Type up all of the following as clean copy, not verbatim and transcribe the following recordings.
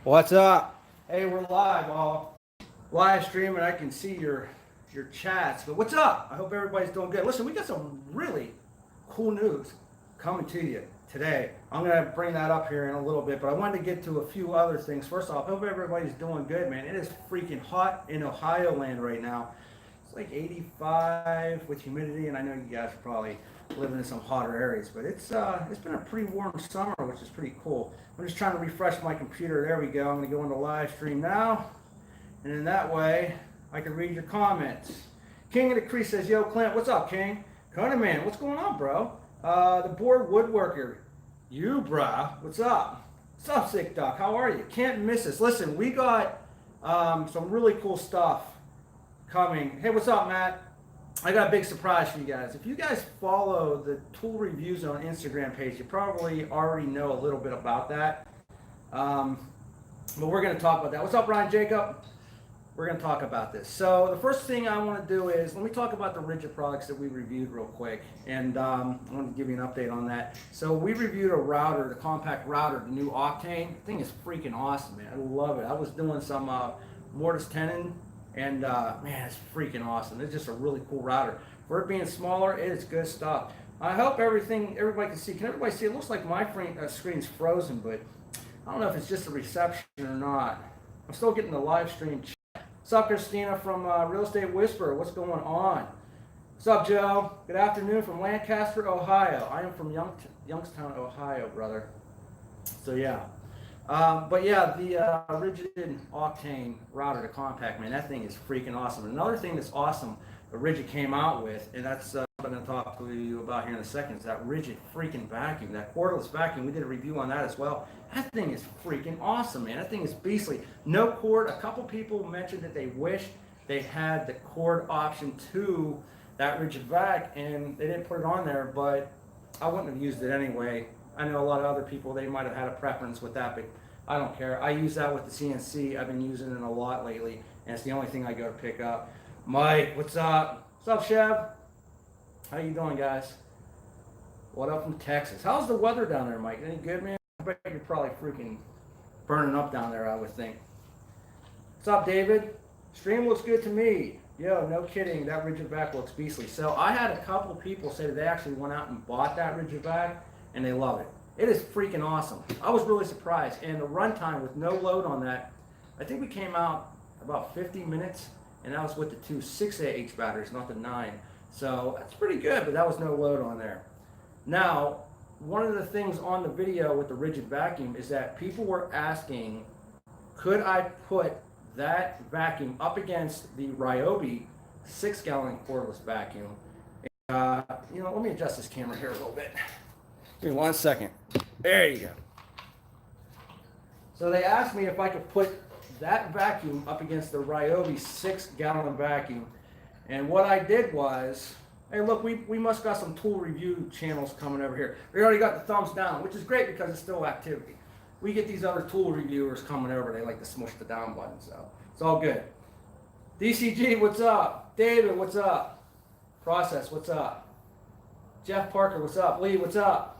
What's up? Hey, we're live, all live streaming. I can see your chats. But what's up? I hope everybody's doing good. Listen, we got some really cool news coming to you today. I'm gonna bring that up here in a little bit, but I wanted to get to a few other things. First off, I hope everybody's doing good, man. It is freaking hot in Ohio land right now. It's like 85 with humidity, and I know you guys are probably living in some hotter areas, but it's been a pretty warm summer, which is pretty cool. I'm just trying to refresh my computer. There we go. I'm going to go into live stream now, and in that way, I can read your comments. King of the Creek says, "Yo, Clint, what's up, King? Conan Man, what's going on, bro? The board woodworker, you, brah, what's up? What's up, Sick Duck? How are you? Can't miss us. Listen, we got some really cool stuff coming. Hey, what's up, Matt? I got a big surprise for you guys. If you guys follow the Tool Reviews on Instagram page, you probably already know a little bit about that. But we're going to talk about that. What's up, Ryan Jacob? We're going to talk about this. So the first thing I want to do is, let me talk about the rigid products that we reviewed real quick. And I want to give you an update on that. So we reviewed a router, the compact router, the new Octane. The thing is freaking awesome, man. I love it. I was doing some mortise tenon. And man, it's freaking awesome. It's just a really cool router. For it being smaller, it's good stuff. I hope everybody can see. Can everybody see? It looks like my screen's frozen, but I don't know if it's just a reception or not. I'm still getting the live stream chat. What's up, Christina from Real Estate Whisperer? What's going on? What's up, Joe? Good afternoon from Lancaster, Ohio. I am from Youngstown, Ohio, brother. So yeah. But yeah, the rigid Octane router to compact, man, that thing is freaking awesome. Another thing that's awesome, the rigid came out with, and that's what I'm going to talk to you about here in a second, is that rigid freaking vacuum, that cordless vacuum. We did a review on that as well. That thing is freaking awesome, man. That thing is beastly. No cord. A couple people mentioned that they wished they had the cord option to that rigid vac, and they didn't put it on there, but I wouldn't have used it anyway. I know a lot of other people, they might have had a preference with that, but I don't care. I use that with the CNC. I've been using it a lot lately, and it's the only thing I go to pick up. Mike, what's up? What's up, Chev? How you doing, guys? What up from Texas? How's the weather down there, Mike? Any good, man? I bet you're probably freaking burning up down there, I would think. What's up, David? Stream looks good to me. Yo, no kidding. That rigid vac looks beastly. So I had a couple people say that they actually went out and bought that rigid vac, and they love it. It is freaking awesome. I was really surprised. And the runtime with no load on that, I think we came out about 50 minutes, and that was with the two 6AH batteries, not the 9. So that's pretty good, but that was no load on there. Now, one of the things on the video with the rigid vacuum is that people were asking, could I put that vacuum up against the Ryobi 6-gallon cordless vacuum? Let me adjust this camera here a little bit. Give me 1 second. There you go. So they asked me if I could put that vacuum up against the Ryobi 6-gallon vacuum. And what I did was, hey, look, we must got some tool review channels coming over here. We already got the thumbs down, which is great because it's still activity. We get these other tool reviewers coming over. They like to smush the down button, so it's all good. DCG, what's up? David, what's up? Process, what's up? Jeff Parker, what's up? Lee, what's up?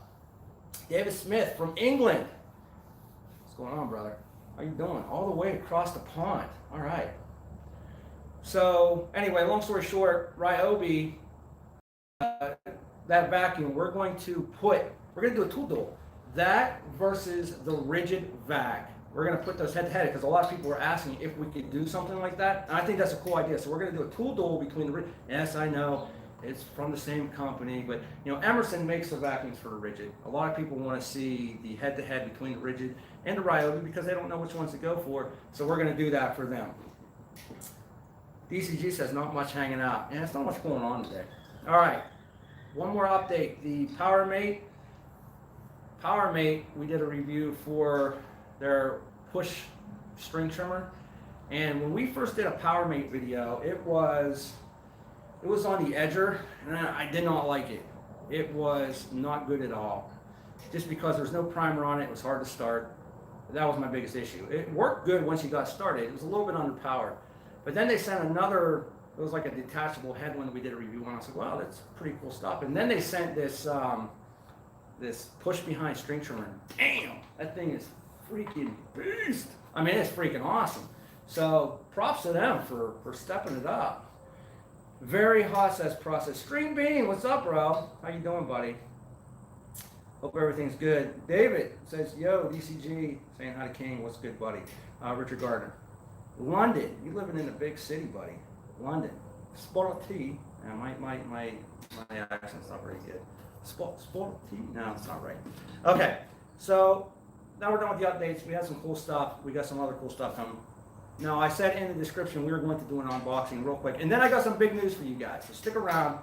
David Smith from England. What's going on, brother? How you doing? All the way across the pond. All right. So anyway, long story short, Ryobi, that vacuum, we're going to do a tool duel. That versus the rigid vac. We're going to put those head to head because a lot of people were asking if we could do something like that. And I think that's a cool idea. So we're going to do a tool duel between the, yes, I know. It's from the same company, but Emerson makes the vacuums for the rigid. A lot of people want to see the head-to-head between the rigid and the Ryobi because they don't know which ones to go for. So we're going to do that for them. DCG says not much hanging out, and it's not much going on today. All right, one more update. The PowerMate, we did a review for their push string trimmer, and when we first did a PowerMate video, it was on the edger, and I did not like it. It was not good at all. Just because there's no primer on it, it was hard to start. That was my biggest issue. It worked good once you got started. It was a little bit underpowered. But then they sent another, it was like a detachable headwind we did a review on. I was like, wow, that's pretty cool stuff. And then they sent this this push behind string trimmer. Damn, that thing is freaking beast. I mean, it's freaking awesome. So props to them for stepping it up. Very hot, says Process. Stream Bean, what's up, bro? How you doing, buddy? Hope everything's good. David says, yo, DCG, saying hi to King. What's good, buddy? Richard Gardner. London, you living in a big city, buddy. London. Sporty. My accent's not very good. Sporty? No, it's not right. Okay, so now we're done with the updates. We had some cool stuff. We got some other cool stuff coming. Now, I said in the description we were going to do an unboxing real quick. And then I got some big news for you guys. So stick around.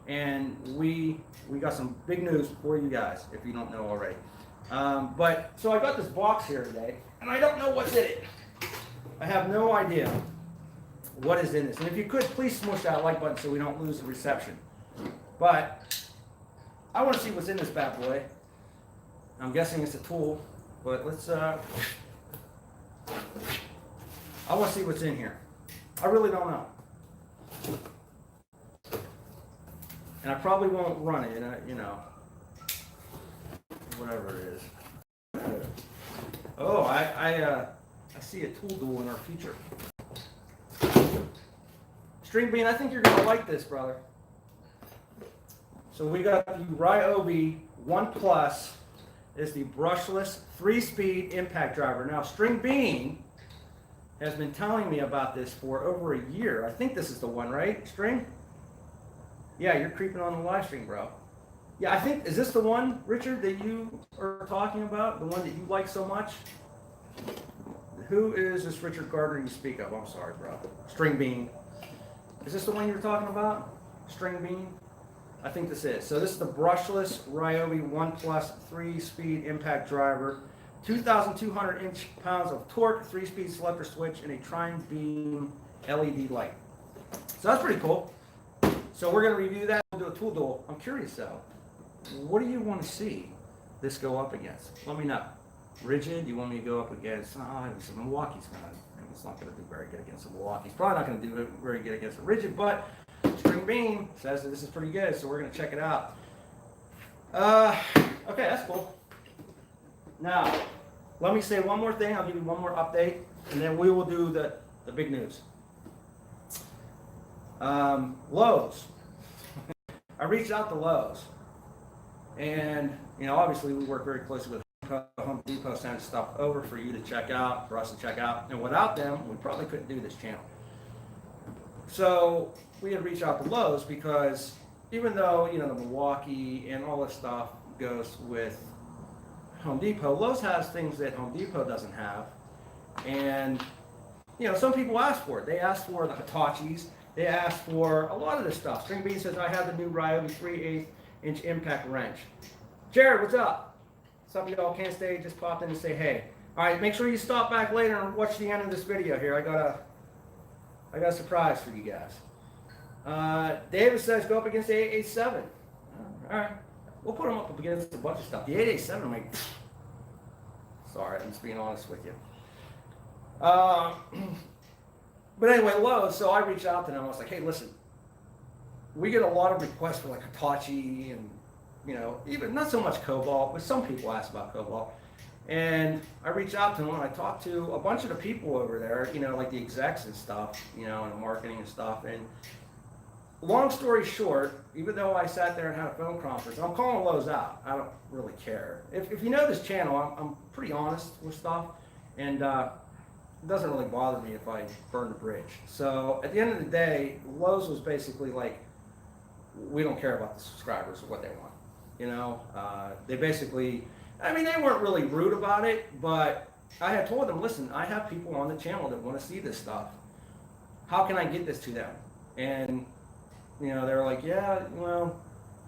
And we got some big news for you guys, if you don't know already. So I got this box here today, and I don't know what's in it. I have no idea what is in this. And if you could, please smush that like button so we don't lose the reception. But I want to see what's in this bad boy. I'm guessing it's a tool, but let's, I want to see what's in here. I really don't know. And I probably won't run it, you know, whatever it is. Oh, I see a tool duel in our future. String Bean, I think you're going to like this, brother. So we got the Ryobi 1 Plus. It's the brushless 3-speed impact driver. Now, String Bean has been telling me about this for over a year. I think this is the one, right, String? Yeah, you're creeping on the live stream, bro. Yeah, I think, is this the one, Richard, that you are talking about? The one that you like so much? Who is this Richard Gardner you speak of? I'm sorry, bro. String Bean. Is this the one you were talking about? String Bean? I think this is. So this is the brushless Ryobi 1 Plus 3-speed impact driver. 2,200 inch-pounds of torque, 3-speed selector switch, and a tri-beam LED light. So that's pretty cool. So we're going to review that. We'll do a tool duel. I'm curious though. What do you want to see this go up against? Let me know. Rigid? You want me to go up against? Some Milwaukee's going to. It's not going to do very good against the Milwaukee. It's probably not going to do very good against the Rigid, but String Bean says that this is pretty good, so we're going to check it out. Okay, that's cool. Now, let me say one more thing. I'll give you one more update, and then we will do the big news. Lowe's. I reached out to Lowe's, and you know, obviously we work very closely with Home Depot, sending stuff over for you to check out, for us to check out, and without them, we probably couldn't do this channel. So we had reached out to Lowe's because even though, you know, the Milwaukee and all this stuff goes with Home Depot, Lowe's has things that Home Depot doesn't have, and you know, some people ask for it. They ask for the Hitachis. They asked for a lot of this stuff. String Bean says, I have the new Ryobi 3/8 inch impact wrench. Jared, what's up? Some of y'all can't stay, just pop in and say hey. All right, make sure you stop back later and watch the end of this video here. I got a surprise for you guys. David says, go up against the 887. All right, we'll put them up against a bunch of stuff. The 887, I'm like, sorry, I'm just being honest with you. But anyway, Lowe's, so I reached out to them. I was like, hey, listen, we get a lot of requests for like Hitachi and, you know, even not so much Cobalt, but some people ask about Cobalt. And I reached out to them and I talked to a bunch of the people over there, you know, like the execs and stuff, you know, and marketing and stuff. And long story short, even though I sat there and had a phone conference, I'm calling Lowe's out. I don't really care. If you know this channel, I'm pretty honest with stuff. And, it doesn't really bother me if I burn the bridge. So at the end of the day, Lowe's was basically like, we don't care about the subscribers or what they want. You know, they basically, I mean, they weren't really rude about it, but I had told them, listen, I have people on the channel that want to see this stuff. How can I get this to them? And, you know, they were like, yeah, well,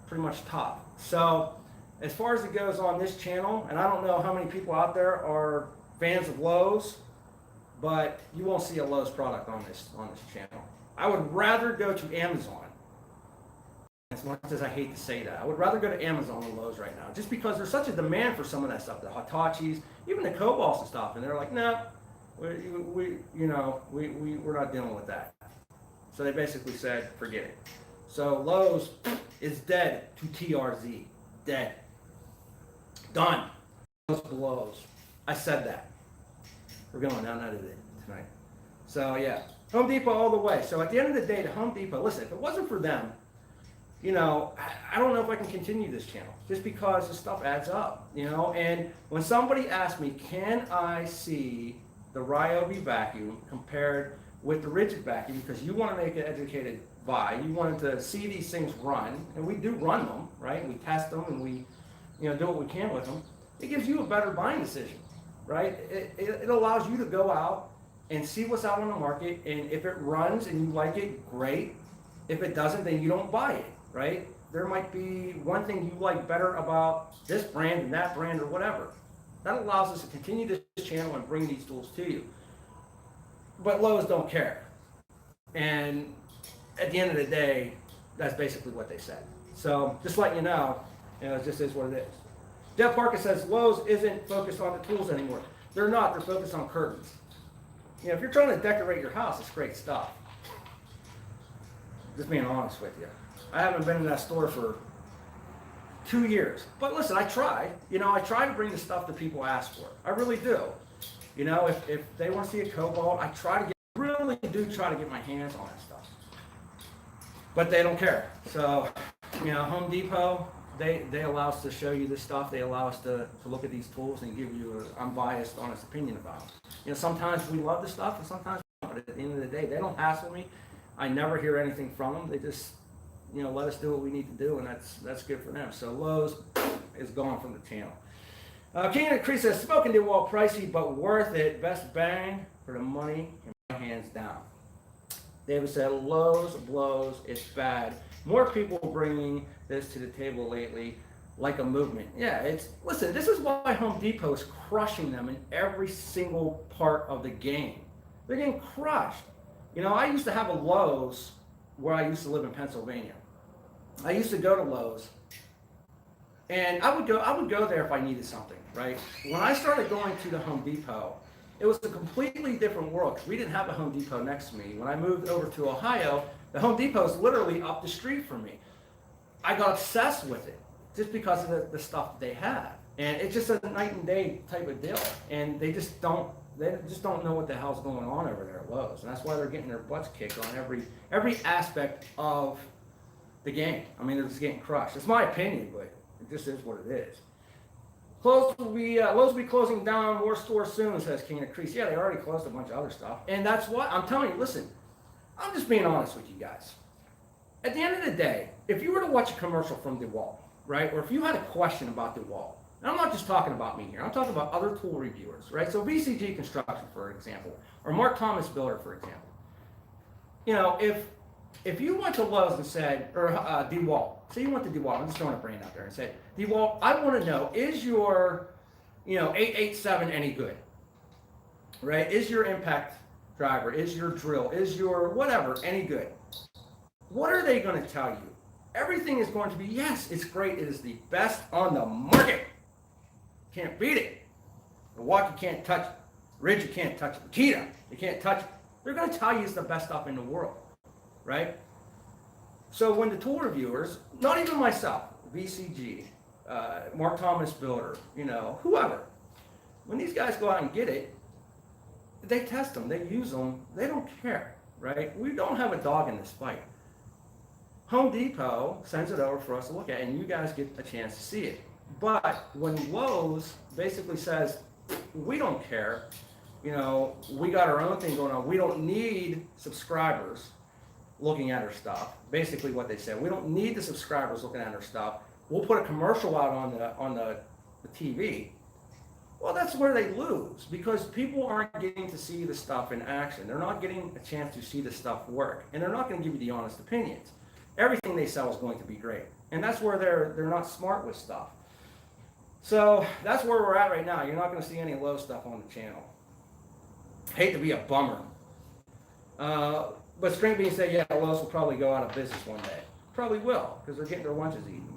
pretty much top. So as far as it goes on this channel, and I don't know how many people out there are fans of Lowe's, but you won't see a Lowe's product on this channel. I would rather go to Amazon. As much as I hate to say that, I would rather go to Amazon than Lowe's right now, just because there's such a demand for some of that stuff, the Hitachis, even the Cobalts and stuff, and they're like, no, we're not dealing with that. So they basically said, forget it. So Lowe's is dead to TRZ, dead, done. Lowe's blows. I said that. We're going down that tonight. So yeah, Home Depot all the way. So at the end of the day, the Home Depot, listen, if it wasn't for them, you know, I don't know if I can continue this channel just because the stuff adds up, you know. And when somebody asks me, can I see the Ryobi vacuum compared with the rigid vacuum, because you want to make an educated buy, you want to see these things run, and we do run them, right? We test them and we, you know, do what we can with them. It gives you a better buying decision, right? It allows you to go out and see what's out on the market, and if it runs and you like it, great. If it doesn't, then you don't buy it, right? There might be one thing you like better about this brand and that brand or whatever. That allows us to continue this channel and bring these tools to you. But Lowe's don't care. And at the end of the day, that's basically what they said. So just letting you know, it just is what it is. Jeff Parker says Lowe's isn't focused on the tools anymore. They're not. They're focused on curtains. You know, if you're trying to decorate your house, it's great stuff. Just being honest with you. I haven't been in that store for 2 years. But listen, I try. You know, I try to bring the stuff that people ask for. I really do. You know, if they want to see a Cobalt, I really do try to get my hands on that stuff. But they don't care. So, you know, Home Depot, they allow us to show you this stuff. They allow us to look at these tools and give you an unbiased, honest opinion about them. You know, sometimes we love the stuff and sometimes we don't. But at the end of the day, they don't hassle me. I never hear anything from them. They just, you know, let us do what we need to do, and that's good for them. So Lowe's is gone from the channel. King and Crease says, smoking DeWalt pricey, but worth it. Best bang for the money, and hands down. David said, Lowe's blows, it's bad. More people bringing this to the table lately, like a movement. Yeah, listen, this is why Home Depot is crushing them in every single part of the game. They're getting crushed. You know, I used to have a Lowe's where I used to live in Pennsylvania. I used to go to Lowe's, and I would go there if I needed something, right? When I started going to the Home Depot, it was a completely different world because we didn't have a Home Depot next to me. When I moved over to Ohio, the Home Depot is literally up the street from me. I got obsessed with it just because of the stuff that they have. And it's just a night and day type of deal. And they just don't know what the hell's going on over there at Lowe's. And that's why they're getting their butts kicked on every aspect of the game. I mean, they're just getting crushed. It's my opinion, but it just is what it is. Lowe's will be closing down more stores soon, says King of Crease. Yeah, they already closed a bunch of other stuff. And that's what I'm telling you, listen, I'm just being honest with you guys. At the end of the day, if you were to watch a commercial from DeWalt, right, or if you had a question about DeWalt, and I'm not just talking about me here, I'm talking about other tool reviewers, right? So VCG Construction, for example, or Mark Thomas Builder, for example. You know, if you went to Lowe's and said, or DeWalt, say you went to DeWalt, I'm just throwing a brand out there and said, DeWalt, I want to know, is your, 887 any good, right? Is your impact driver, is your drill, is your whatever any good? What are they going to tell you? Everything is going to be, yes, it's great. It is the best on the market. Can't beat it. The Walk you can't touch. Ridge you can't touch. Makita you can't touch. They're going to tell you it's the best stuff in the world, right? So when the tool reviewers, not even myself, VCG, Mark Thomas Builder, whoever, when these guys go out and get it, they test them, they use them, they don't care, right? We don't have a dog in this fight. Home Depot sends it over for us to look at, and you guys get a chance to see it. But when Lowe's basically says, we don't care, we got our own thing going on, we don't need subscribers looking at our stuff, basically what they said, we don't need the subscribers looking at our stuff, we'll put a commercial out on the TV. Well, that's where they lose, because people aren't getting to see the stuff in action. They're not getting a chance to see the stuff work, and they're not going to give you the honest opinions. Everything they sell is going to be great, and that's where they're not smart with stuff. So that's where we're at right now. You're not going to see any low stuff on the channel. Hate to be a bummer, but String Bean said, yeah, Lowe's will probably go out of business one day. Probably will, because they're getting their lunches eaten.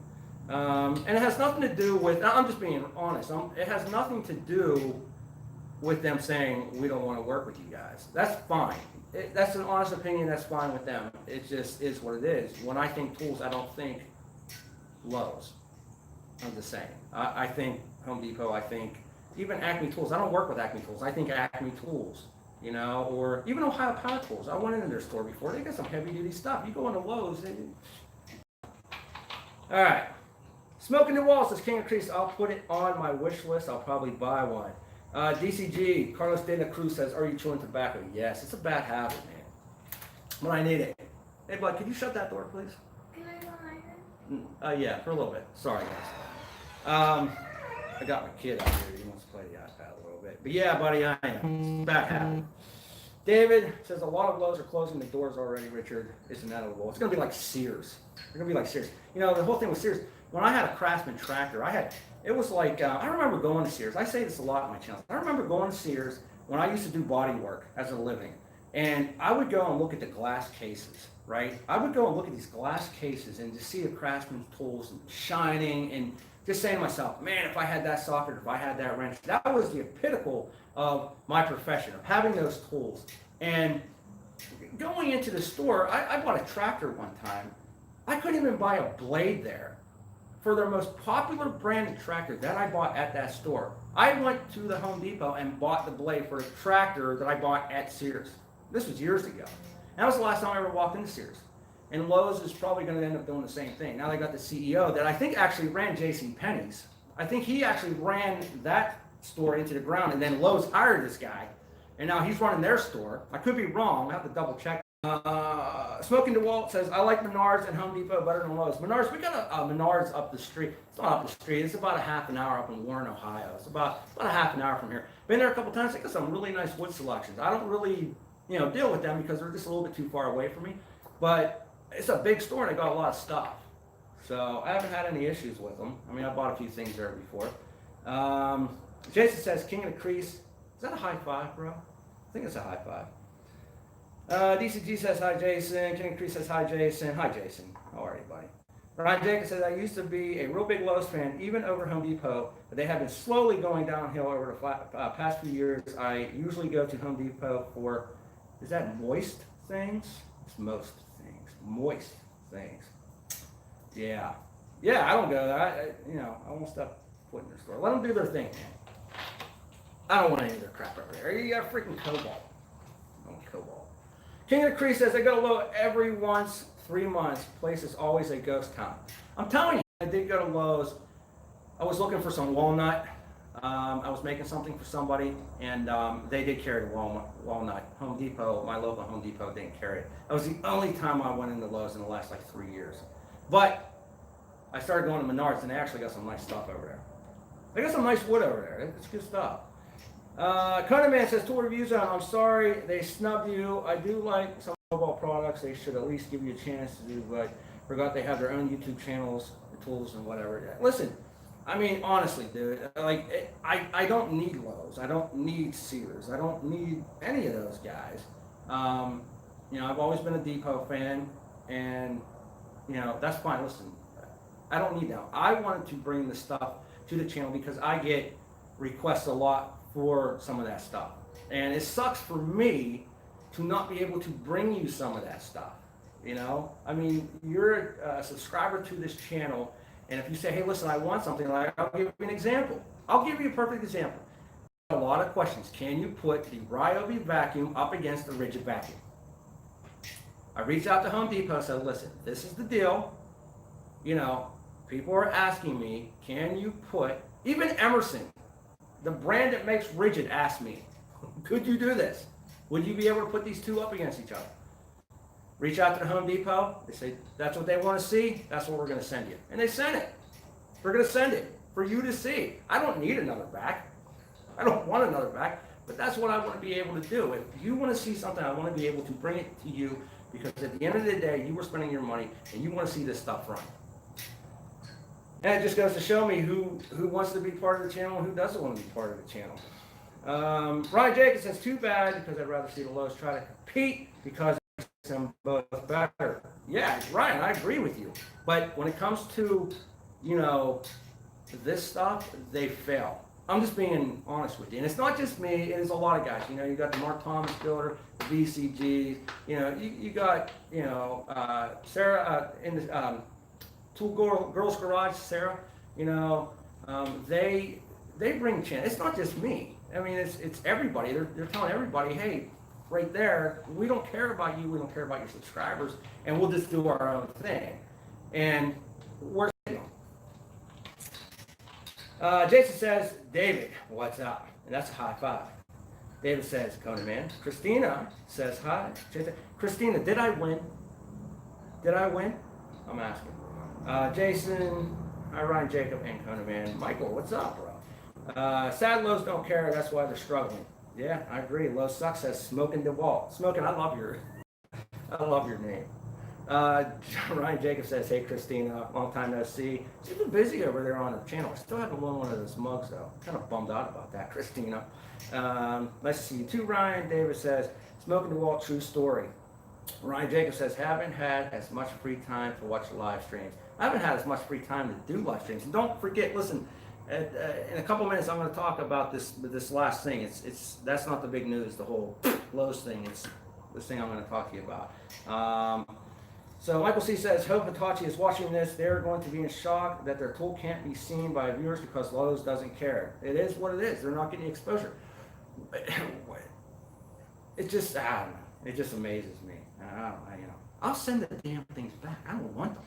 And it has nothing to do with, I'm just being honest, it has nothing to do with them saying, we don't want to work with you guys. That's fine. That's an honest opinion, that's fine with them. It just is what it is. When I think tools, I don't think Lowe's. I'm just saying. I think Home Depot, I think, even Acme Tools. I don't work with Acme Tools. I think Acme Tools, you know, or even Ohio Power Tools. I went into their store before. They got some heavy duty stuff. You go into Lowe's. All right. Smoking the Wall says King of Crease. I'll put it on my wish list. I'll probably buy one. DCG, Carlos De La Cruz says, are you chewing tobacco? Yes, it's a bad habit, man. When I need it. Hey, bud, could you shut that door, please? Can I go higher? Yeah, for a little bit. Sorry, guys. I got my kid out here. He wants to play the iPad a little bit. But yeah, buddy, I am. It's a bad habit. David says, a lot of Lowe's are closing the doors already, Richard. Isn't that a Lowe's? It's going to be like Sears. They're going to be like Sears. You know, the whole thing with Sears, when I had a Craftsman tractor, it was like, I remember going to Sears. I say this a lot in my channel. I remember going to Sears when I used to do body work as a living. And I would go and look at the glass cases, right? I would go and look at these glass cases and just see the Craftsman tools shining and just saying to myself, man, if I had that socket, if I had that wrench, that was the pinnacle of my profession, of having those tools. And going into the store, I bought a tractor one time. I couldn't even buy a blade there. For their most popular branded tractor that I bought at that store, I went to the Home Depot and bought the blade for a tractor that I bought at Sears. This was years ago. And that was the last time I ever walked into Sears. And Lowe's is probably going to end up doing the same thing. Now they got the CEO that I think actually ran JCPenney's. I think he actually ran that store into the ground, and then Lowe's hired this guy. And now he's running their store. I could be wrong. I have to double check. Smoking DeWalt says, I like Menards and Home Depot better than Lowe's. Menards, we got a Menards up the street. It's not up the street. It's about a half an hour up in Warren, Ohio. It's about a half an hour from here. Been there a couple times. They got some really nice wood selections. I don't really, you know, deal with them because they're just a little bit too far away from me. But it's a big store and they got a lot of stuff. So I haven't had any issues with them. I mean, I bought a few things there before. Jason says, King of the Crease. Is that a high five, bro? I think it's a high five. DCG says, hi, Jason. King of Crease says, hi, Jason. Hi, Jason. How are you, buddy? Ryan Jenkins says, I used to be a real big Lowe's fan, even over Home Depot, but they have been slowly going downhill over the past few years. I usually go to Home Depot for, is that moist things? It's most things. Moist things. Yeah. Yeah, I don't go there. I won't stop putting their store. Let them do their thing, man. I don't want any of their crap over there. You got freaking Cobalt. I want Cobalt. King of the Crease says, I go to Lowe's every once 3 months. Place is always a ghost town. I'm telling you, I did go to Lowe's. I was looking for some walnut. I was making something for somebody, and they did carry the walnut. Home Depot, my local Home Depot didn't carry it. That was the only time I went into Lowe's in the last 3 years. But I started going to Menards, and they actually got some nice stuff over there. They got some nice wood over there. It's good stuff. Conan Man says, tool review zone, I'm sorry they snubbed you. I do like some mobile products. They should at least give you a chance to do, but forgot they have their own YouTube channels, the tools and whatever. Listen, I mean, honestly, dude, I don't need Lowe's. I don't need Sears. I don't need any of those guys. I've always been a Depot fan, and, that's fine. Listen, I don't need them. I wanted to bring the stuff to the channel because I get requests a lot for some of that stuff. And it sucks for me to not be able to bring you some of that stuff. I mean, you're a subscriber to this channel, and if you say, hey, listen, I want something, I'll give you an example. I'll give you a perfect example. A lot of questions. Can you put the Ryobi vacuum up against a rigid vacuum? I reached out to Home Depot and said, listen, this is the deal. People are asking me, can you put, even Emerson, the brand that makes rigid, asked me, could you do this? Would you be able to put these two up against each other? Reach out to the Home Depot. They say, that's what they want to see. That's what we're going to send you. And they sent it. We're going to send it for you to see. I don't need another vac. I don't want another vac, but that's what I want to be able to do. If you want to see something, I want to be able to bring it to you because at the end of the day, you were spending your money and you want to see this stuff run. And it just goes to show me who wants to be part of the channel and who doesn't want to be part of the channel. Ryan Jacobs says, too bad because I'd rather see the Lowe's try to compete because it makes them both better. Yeah, Ryan, I agree with you. But when it comes to, this stuff, they fail. I'm just being honest with you. And it's not just me, it is a lot of guys. You got the Mark Thomas builder, the VCGs, you got, Sarah in the Tool Girls Garage, Sarah, they they bring chance. It's not just me. I mean, it's everybody. They're telling everybody, hey, right there, we don't care about you. We don't care about your subscribers, and we'll just do our own thing. And we're Jason says, David, what's up? And that's a high five. David says, Conan man. Christina says hi. Jason, Christina, did I win? Did I win? I'm asking. Jason, hi Ryan, Jacob, and Conan man. Michael, what's up, bro? Sad Lows don't care, that's why they're struggling. Yeah, I agree. Low Sucks says Smoking DeWalt. Smoking, I love your name. Ryan Jacob says, hey Christina, long time no see. She's been busy over there on her channel. I still haven't won one of those mugs though. Kind of bummed out about that, Christina. Nice to see you too, Ryan. David says, Smoking DeWalt, true story. Ryan Jacob says, haven't had as much free time to watch live streams. I haven't had as much free time to do live streams. And don't forget, listen, in a couple minutes I'm going to talk about this last thing. That's not the big news, the whole Lowe's thing. It's this thing I'm going to talk to you about. So Michael C says, hope Hitachi is watching this. They're going to be in shock that their tool can't be seen by viewers because Lowe's doesn't care. It is what it is. They're not getting exposure. It just, I don't know. It just amazes me. I'll send the damn things back. I don't want them.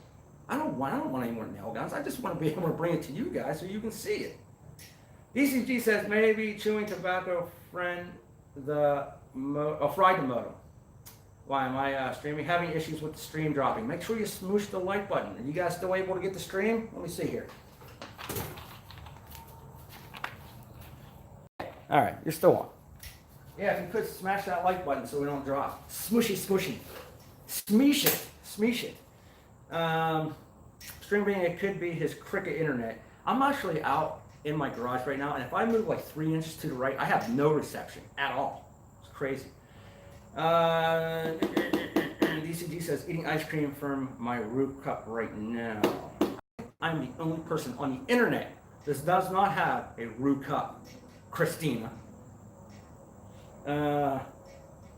I don't want any more nail guns. I just want to be able to bring it to you guys so you can see it. DCG says, maybe chewing tobacco fried the modem. Why am I streaming? Having issues with the stream dropping. Make sure you smoosh the like button. Are you guys still able to get the stream? Let me see here. All right, you're still on. Yeah, if you could smash that like button so we don't drop. Smooshy, smooshy. Smeesh it. Smeesh it. Stream being, it could be his cricket internet. I'm actually out in my garage right now, and if I move like 3 inches to the right, I have no reception at all. It's crazy. DCG says, eating ice cream from my root cup right now. I'm the only person on the internet that does not have a root cup. Christina.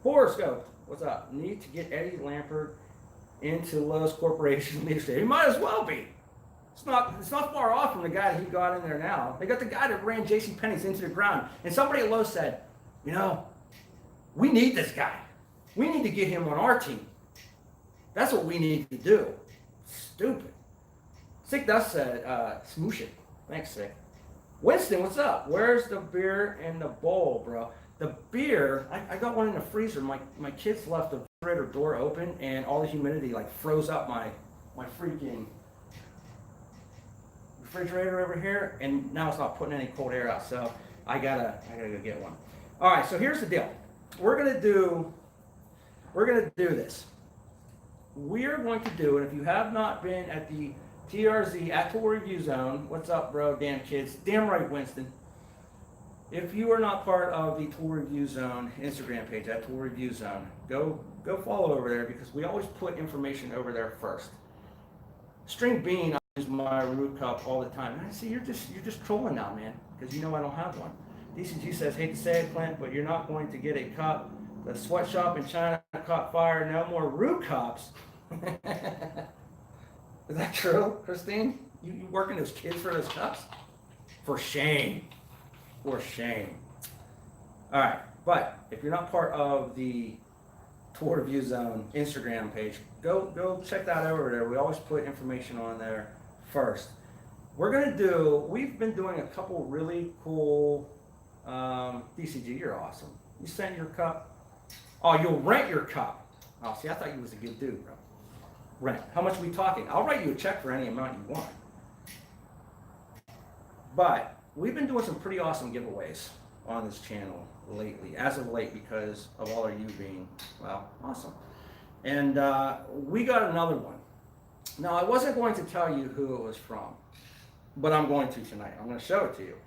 Horoscope, what's up? Need to get Eddie Lampert into Lowe's Corporation leadership. He might as well be. It's not far off from the guy that he got in there now. They got the guy that ran JCPenney's into the ground. And somebody at Lowe's said, we need this guy. We need to get him on our team. That's what we need to do. Stupid. Sick Dust said, smoosh it. Thanks, Sick. Winston, what's up? Where's the beer in the bowl, bro? The beer, I got one in the freezer. My kids left the refrigerator door open and all the humidity like froze up my freaking refrigerator over here, and now it's not putting any cold air out, so I gotta go get one. All right, so here's the deal. We're gonna do this. We are going to do, and if you have not been at the TRZ at Tool Review Zone, what's up, bro? Damn kids, damn right, Winston. If you are not part of the Tool Review Zone Instagram page at Tool Review Zone, go follow over there because we always put information over there first. String Bean, I use my root cup all the time. And I see you're just trolling now, man, because you know I don't have one. DCG says, hate to say it, Clint, but you're not going to get a cup. The sweatshop in China caught fire. No more root cups. Is that true, Christine? You working those kids for those cups? For shame. For shame. All right, but if you're not part of the Tour Review Zone Instagram page, go check that over there. We always put information on there first. We've been doing a couple really cool, DCG, you're awesome. You sent your cup. Oh, you'll rent your cup. Oh, see, I thought you was a good dude, bro. Rent. How much are we talking? I'll write you a check for any amount you want. But we've been doing some pretty awesome giveaways on this channel lately, as of late, because of all of you being, well, awesome. And we got another one. Now, I wasn't going to tell you who it was from, but I'm going to tonight. I'm going to show it to you.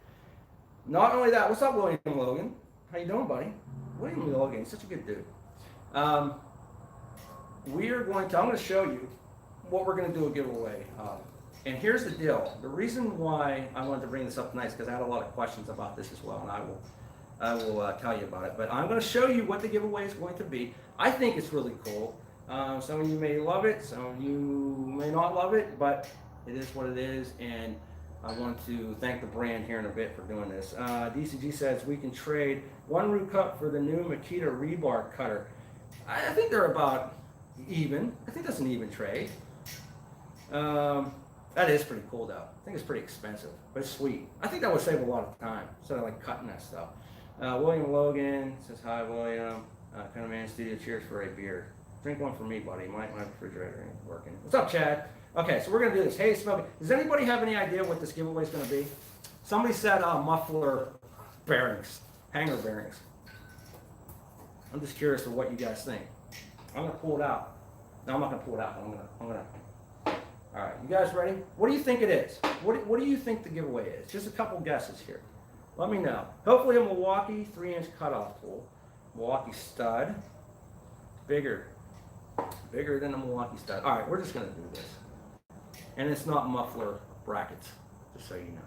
Not only that, what's up, William Logan? How you doing, buddy? William Logan, he's such a good dude. I'm going to show you what we're going to do a giveaway of. And here's the deal. The reason why I wanted to bring this up tonight is because I had a lot of questions about this as well, and I will tell you about it. But I'm going to show you what the giveaway is going to be. I think it's really cool. Some of you may love it, some of you may not love it, but it is what it is. And I want to thank the brand here in a bit for doing this. DCG says we can trade one root cup for the new Makita rebar cutter. I think they're about even. I think that's an even trade. That is pretty cool though. I think it's pretty expensive, but it's sweet. I think that would save a lot of time instead of like cutting that stuff. William Logan says, hi William. Kind of man studio, cheers for a beer. Drink one for me, buddy. My refrigerator ain't working. What's up, Chad? Okay, so we're gonna do this. Hey, Smokey, does anybody have any idea what this giveaway is gonna be? Somebody said muffler bearings, hanger bearings. I'm just curious of what you guys think. I'm gonna pull it out. No, I'm not gonna pull it out. I'm gonna. All right, you guys ready? What do you think it is? What do you think the giveaway is? Just a couple guesses here. Let me know. Hopefully a Milwaukee 3-inch cutoff tool. Milwaukee stud. Bigger than a Milwaukee stud. All right, we're just gonna do this. And it's not muffler brackets, just so you know.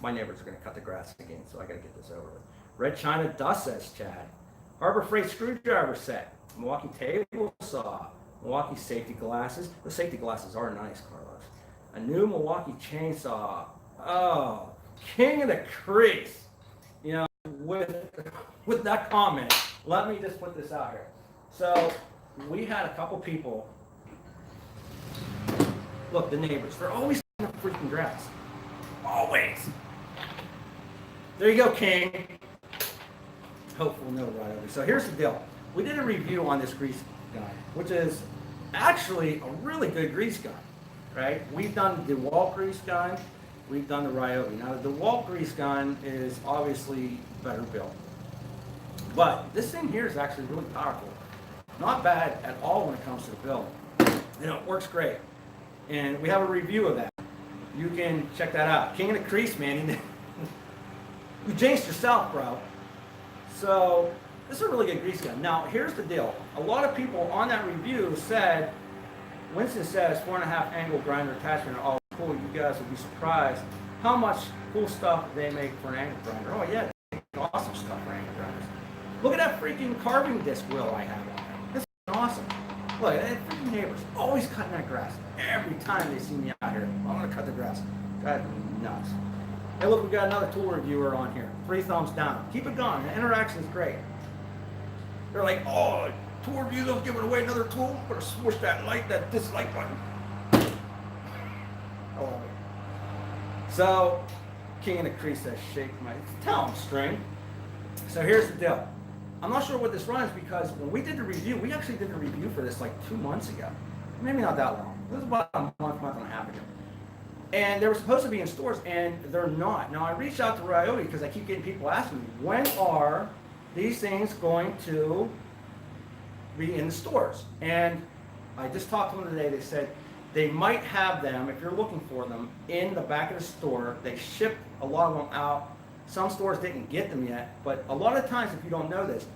My neighbors are gonna cut the grass again, so I gotta get this over with. Red China Dust, says Chad. Harbor Freight screwdriver set. Milwaukee table saw. Milwaukee safety glasses. The safety glasses are nice, Carlos. A new Milwaukee chainsaw. Oh, king of the crease. You know, with that comment, let me just put this out here. So we had a couple people. Look, the neighbors, they're always cutting the freaking grass. Always. There you go, King. Hopefully no right over. So here's the deal. We did a review on this grease gun, which is actually a really good grease gun, right? We've done the DeWalt grease gun. We've done the Ryobi. Now the DeWalt grease gun is obviously better built. But this thing here is actually really powerful. Not bad at all when it comes to the build. You know, it works great. And we have a review of that. You can check that out. King of the crease, man. You jinxed yourself, bro. So this is a really good grease gun. Now, here's the deal. A lot of people on that review said, Winston says 4.5 angle grinder attachment are all cool. You guys will be surprised how much cool stuff they make for an angle grinder. Oh yeah, they make awesome stuff for angle grinders. Look at that freaking carving disc wheel I have on there. This is awesome. Look, that freaking neighbors always cutting that grass. Every time they see me out here, I'm gonna cut the grass. Drives me nuts. Hey look, we got another tool reviewer on here. 3 thumbs down. Keep it going. The interaction is great. They're like, oh, tool reviews giving away another tool. Better smush that dislike button. I love it. So, King of the Crease says, shake my tell him, string. So here's the deal. I'm not sure what this runs because when we did the review, we actually did a review for this like 2 months ago. Maybe not that long. It was about a month and a half ago. And they were supposed to be in stores, and they're not. Now, I reached out to Ryobi because I keep getting people asking me, when are these things going to be in the stores? And I just talked to them today. They said they might have them, if you're looking for them, in the back of the store. They shipped a lot of them out. Some stores didn't get them yet, but a lot of times, if you don't know this,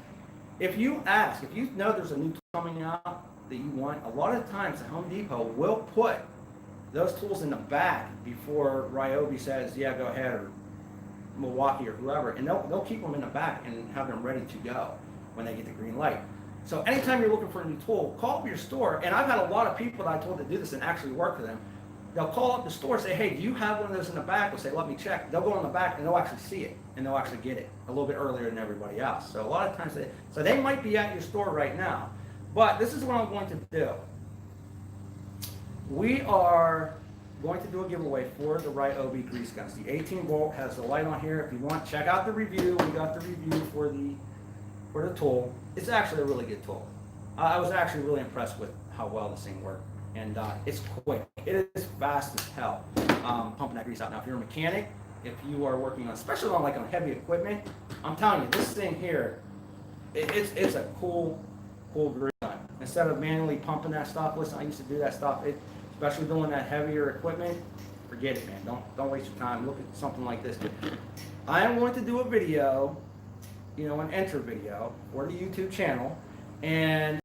if you ask, if you know there's a new tool coming out that you want, a lot of times the Home Depot will put those tools in the back before Ryobi says, yeah, go ahead, or Milwaukee or whoever, and they'll keep them in the back and have them ready to go when they get the green light. So anytime you're looking for a new tool, call up your store, and I've had a lot of people that I told to do this and actually work for them. They'll call up the store and say, hey, do you have one of those in the back? They'll say, let me check. They'll go in the back and they'll actually see it, and they'll actually get it a little bit earlier than everybody else. So a lot of times, they might be at your store right now, but this is what I'm going to do. We are going to do a giveaway for the Ryobi grease guns. The 18 volt has the light on here. If you want, check out the review. We got the review for the tool. It's actually a really good tool. I was actually really impressed with how well this thing worked. And it's quick. It is fast as hell, pumping that grease out. Now, if you're a mechanic, if you are working on, especially on like on heavy equipment, I'm telling you, this thing here, it's a cool grease gun. Instead of manually pumping that stuff, listen, I used to do that stuff. Especially doing that heavier equipment, forget it, man. Don't waste your time. Look at something like this. I am going to do a video, you know, an intro video for the YouTube channel, and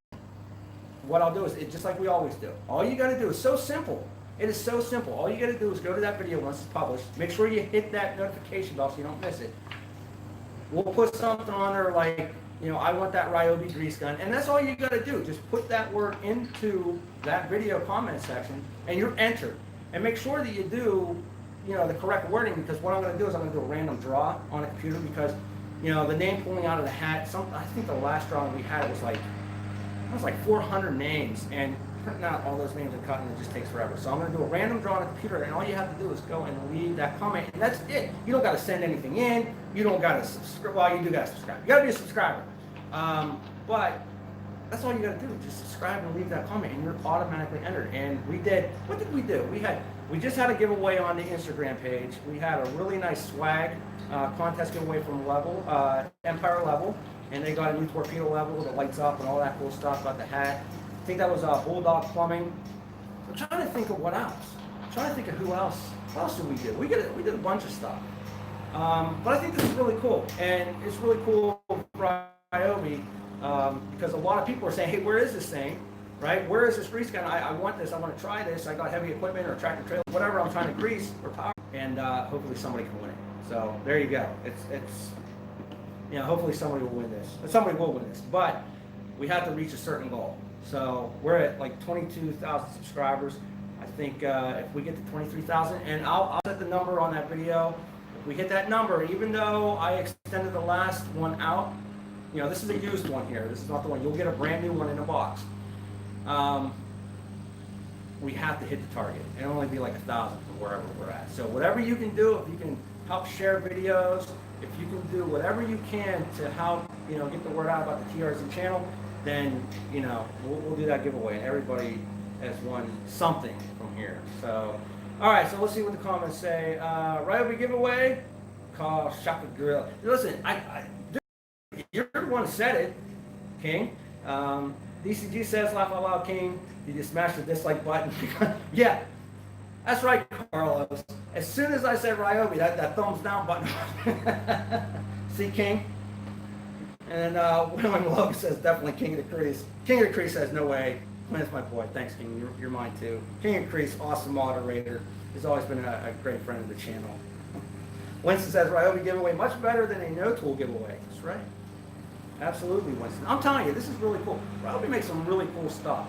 what I'll do is, just like we always do. All you got to do is so simple. It is so simple. All you got to do is go to that video once it's published. Make sure you hit that notification bell so you don't miss it. We'll put something on there like, you know, I want that Ryobi grease gun, and that's all you got to do. Just put that word into that video comment section, and you're entered. And make sure that you do, the correct wording, because what I'm going to do is I'm going to do a random draw on a computer, because the name pulling out of the hat. I think the last drawing we had was like 400 names, and printing out all those names and cutting it just takes forever. So I'm going to do a random draw on a computer, and all you have to do is go and leave that comment, and that's it. You don't got to send anything in. You don't got to subscribe. Well, you do got to subscribe. You got to be a subscriber. But that's all you got to do. Just subscribe and leave that comment, and you're automatically entered. And we did. What did we do? We just had a giveaway on the Instagram page. We had a really nice swag contest giveaway from Empire Level, and they got a new torpedo level that lights up and all that cool stuff. Got the hat. I think that was Bulldog Plumbing. I'm trying to think of what else. I'm trying to think of who else. What else did we do? We did a bunch of stuff. But I think this is really cool, and it's really cool for Ryobi, because a lot of people are saying, hey, where is this thing? Right? Where is this grease gun? I want this. I want to try this. I got heavy equipment or tractor trailer, whatever I'm trying to grease or power, and hopefully somebody can win it. So there you go. It's hopefully somebody will win this. Somebody will win this, but we have to reach a certain goal. So we're at like 22,000 subscribers. I think if we get to 23,000, and I'll set the number on that video. If we hit that number, even though I extended the last one out, this is a used one here. This is not the one. You'll get a brand new one in a box. We have to hit the target. It'll only be like 1,000 from wherever we're at. So whatever you can do, if you can help share videos, if you can do whatever you can to help, get the word out about the TRZ channel, then, we'll do that giveaway, and everybody has won something from here. So, all right, so let's see what the comments say. Ryobi giveaway, call Shaka Grill. Listen, you're the one who said it, King. DCG says, laugh out loud, King. Did you smash the dislike button? Yeah, that's right, Carlos. As soon as I said Ryobi, that thumbs down button. See, King? And William Logan says, definitely King of the Crease. King of the Crease says, no way. That's my boy. Thanks, King. You're mine, too. King of the Crease, awesome moderator. He's always been a great friend of the channel. Winston says, Ryobi giveaway, much better than a no-tool giveaway. That's right. Absolutely, Winston. I'm telling you, this is really cool. Ryobi makes some really cool stuff.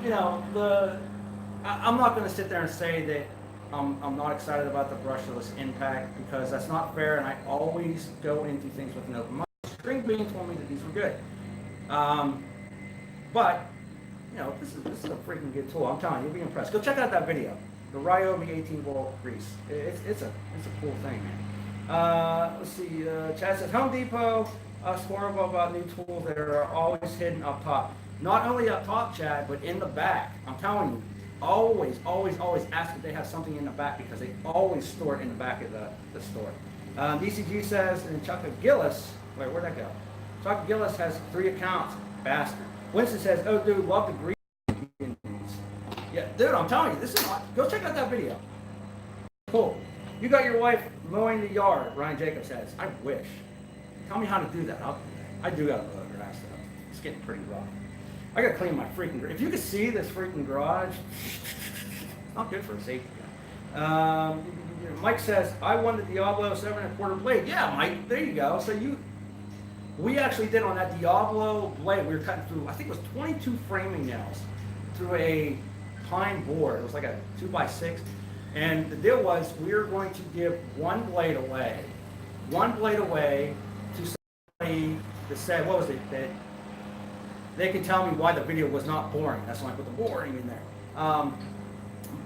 I'm not going to sit there and say that I'm not excited about the brushless impact, because that's not fair, and I always go into things with an open mind. String Bean told me that these were good. But, this is a freaking good tool. I'm telling you, you'll be impressed. Go check out that video. The Ryobi 18-volt grease. It's a cool thing, man. Let's see. Chad says, Home Depot, horrible about new tools that are always hidden up top. Not only up top, Chad, but in the back. I'm telling you, always ask if they have something in the back, because they always store it in the back of the store. DCG says, and Chucka Gillis, wait, where'd that go? Chucka Gillis has 3 accounts. Bastard. Winston says, oh, dude, love the grease. Yeah, dude, I'm telling you, this is hot. Go check out that video. Cool. You got your wife mowing the yard, Ryan Jacobs says. I wish. Tell me how to do that. I do got to mow the grass, though. It's getting pretty rough. I got to clean my freaking garage. If you could see this freaking garage, it's not good for a safety guy. Mike says, I won the Diablo 7¼ blade. Yeah, Mike, there you go. So we actually did on that Diablo blade, we were cutting through, I think it was 22 framing nails through a pine board. It was like a 2x6. And the deal was, we were going to give one blade away to somebody that said, what was it, that they could tell me why the video was not boring. That's why I put the boring in there.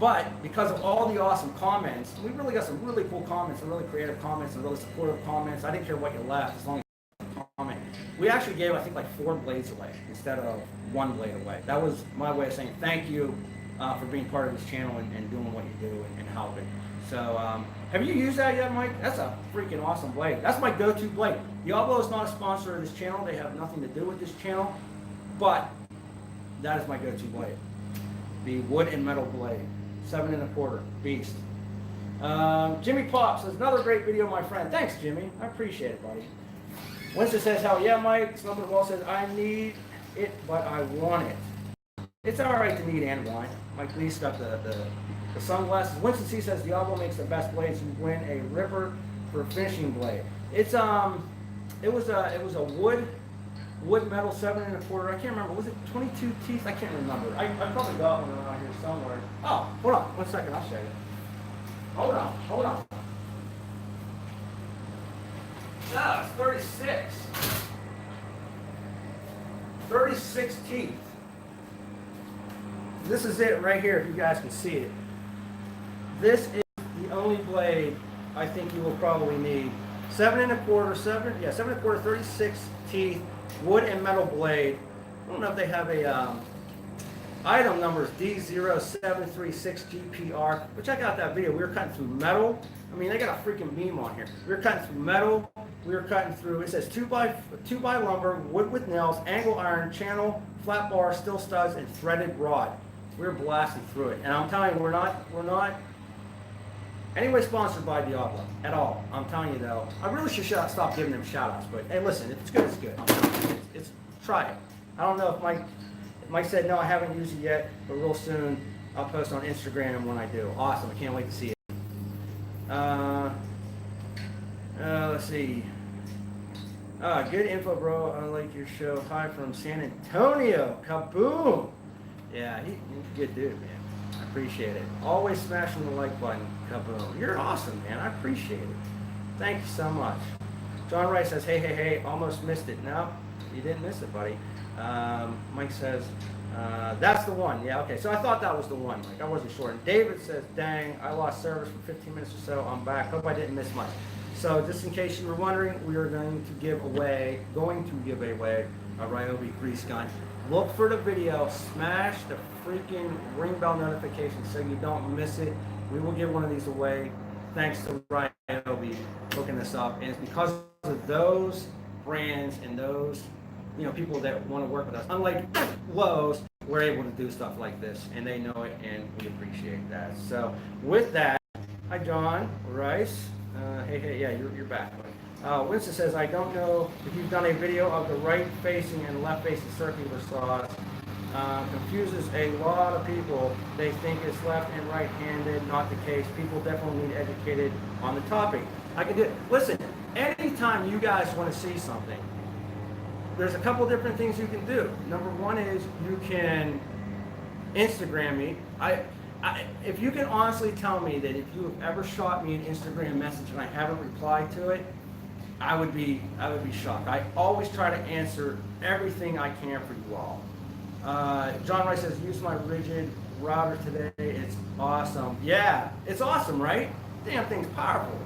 But because of all the awesome comments, we really got some really cool comments, some really creative comments, and really supportive comments. I didn't care what you left, as long as you comment. We actually gave, I think, like 4 blades away instead of 1 blade away. That was my way of saying thank you for being part of this channel and doing what you do and helping. So, have you used that yet, Mike? That's a freaking awesome blade. That's my go-to blade. Diablo is not a sponsor of this channel. They have nothing to do with this channel, but that is my go-to blade. The wood and metal blade. 7¼ beast. Jimmy Pop says, another great video, my friend. Thanks, Jimmy. I appreciate it, buddy. Winston says, hell yeah, Mike. Snowman Wall says, I need it, but I want it. It's all right to need and want. Mike Lee's got the sunglasses. Winston C says, Diablo makes the best blades. You win a ripper for finishing blade. It's it was a wood metal 7¼ I can't remember. Was it 22 teeth? I can't remember. I probably got one around here somewhere. Oh, hold on 1 second. I'll show you. Hold on, hold on. No, it's 36. 36 teeth. This is it right here, if you guys can see it. This is the only blade I think you will probably need. 7 1/4, 36 teeth, wood and metal blade. I don't know if they have a item number is D0736GPR. But check out that video. We were cutting through metal. I mean, they got a freaking beam on here. We were cutting through metal. We were cutting through, it says 2x lumber, wood with nails, angle iron, channel, flat bar, steel studs, and threaded rod. We were blasting through it. And I'm telling you, we're not anyway sponsored by Diablo at all. I'm telling you though, I really should stop giving them shout outs, but hey, listen, if it's good, it's good. It's try it. I don't know if Mike said no, I haven't used it yet, but real soon I'll post on Instagram when I do. Awesome, I can't wait to see it. Let's see. Good info, bro. I like your show. Hi from San Antonio. Kaboom. Yeah, he's a good dude, man. I appreciate it. Always smashing the like button. Kaboom. You're awesome, man. I appreciate it. Thank you so much. John Wright says, hey, almost missed it. No, you didn't miss it, buddy. Mike says, that's the one. Yeah, okay. So I thought that was the one, Mike. I wasn't sure. And David says, dang, I lost service for 15 minutes or so. I'm back. Hope I didn't miss much. So just in case you were wondering, we are going to give away a Ryobi grease gun. Look for the video, smash the freaking ring bell notification so you don't miss it. We will give one of these away thanks to Ryobi hooking this up. And it's because of those brands and those people that want to work with us. Unlike Lowe's, we're able to do stuff like this, and they know it, and we appreciate that. So with that, hi John Rice. Hey, yeah, you're back. Winston says, I don't know if you've done a video of the right-facing and left-facing circular saws. Confuses a lot of people. They think it's left and right-handed. Not the case. People definitely need educated on the topic. I can do it. Listen, anytime you guys want to see something, there's a couple different things you can do. Number one is you can Instagram me. If you can honestly tell me that if you have ever shot me an Instagram message and I haven't replied to it, I would be shocked. I always try to answer everything I can for you all. John Rice says, use my rigid router today. It's awesome. Yeah, it's awesome, right? Damn thing's powerful.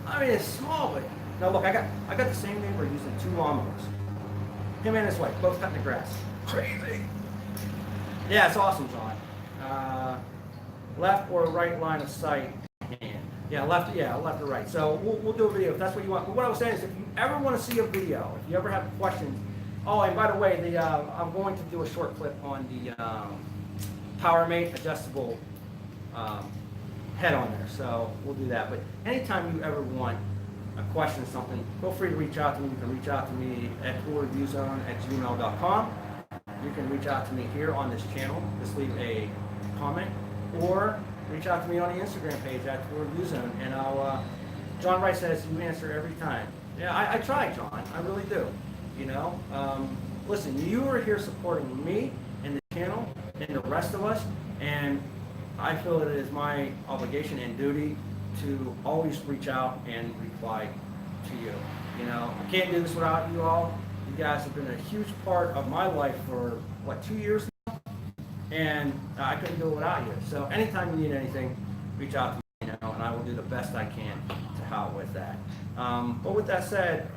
I mean, it's small, but now look, I got the same neighbor using 2 lawnmowers. Him and his wife, both cutting the grass. Crazy. Yeah, it's awesome, John. Left or right line of sight. Yeah, left or right. So we'll do a video if that's what you want. But what I was saying is, if you ever want to see a video, if you ever have questions. Oh, and by the way, I'm going to do a short clip on the PowerMate adjustable head on there. So we'll do that. But anytime you ever want a question, something, feel free to reach out to me. You can reach out to me at toolreviewzone@gmail.com. You can reach out to me here on this channel. Just leave a comment, or reach out to me on the Instagram page at toolreviewzone, and I'll. John Wright says you answer every time. Yeah, I try, John. I really do. Listen, you are here supporting me and the channel and the rest of us, and I feel that it is my obligation and duty to always reach out and reply to you. I can't do this without you all. You guys have been a huge part of my life for, 2 years now? And I couldn't do it without you. So anytime you need anything, reach out to me, and I will do the best I can to help with that. But with that said,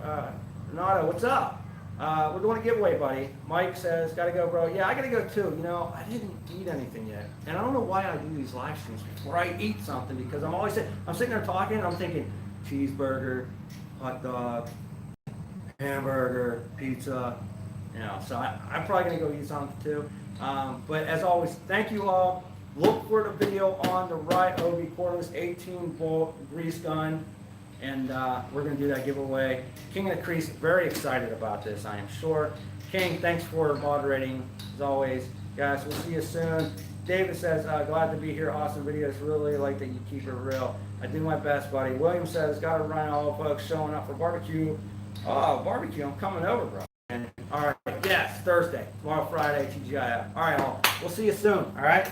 Renato, what's up? We're doing a giveaway, buddy. Mike says, gotta go, bro. Yeah, I gotta go too. I didn't eat anything yet. And I don't know why I do these live streams before I eat something, because I'm sitting there talking, and I'm thinking cheeseburger, hot dog, hamburger, pizza. So I'm probably gonna go eat something too. But as always, thank you all. Look for the video on the Ryobi Cordless 18-volt grease gun. And we're going to do that giveaway. King of the Crease, very excited about this, I am sure. King, thanks for moderating, as always. Guys, we'll see you soon. David says, glad to be here. Awesome videos. Really like that you keep it real. I do my best, buddy. William says, got to run all folks showing up for barbecue. Oh, barbecue, I'm coming over, bro. And, all right, yes, Thursday. Tomorrow, Friday, TGIF. All right, all. We'll see you soon, all right?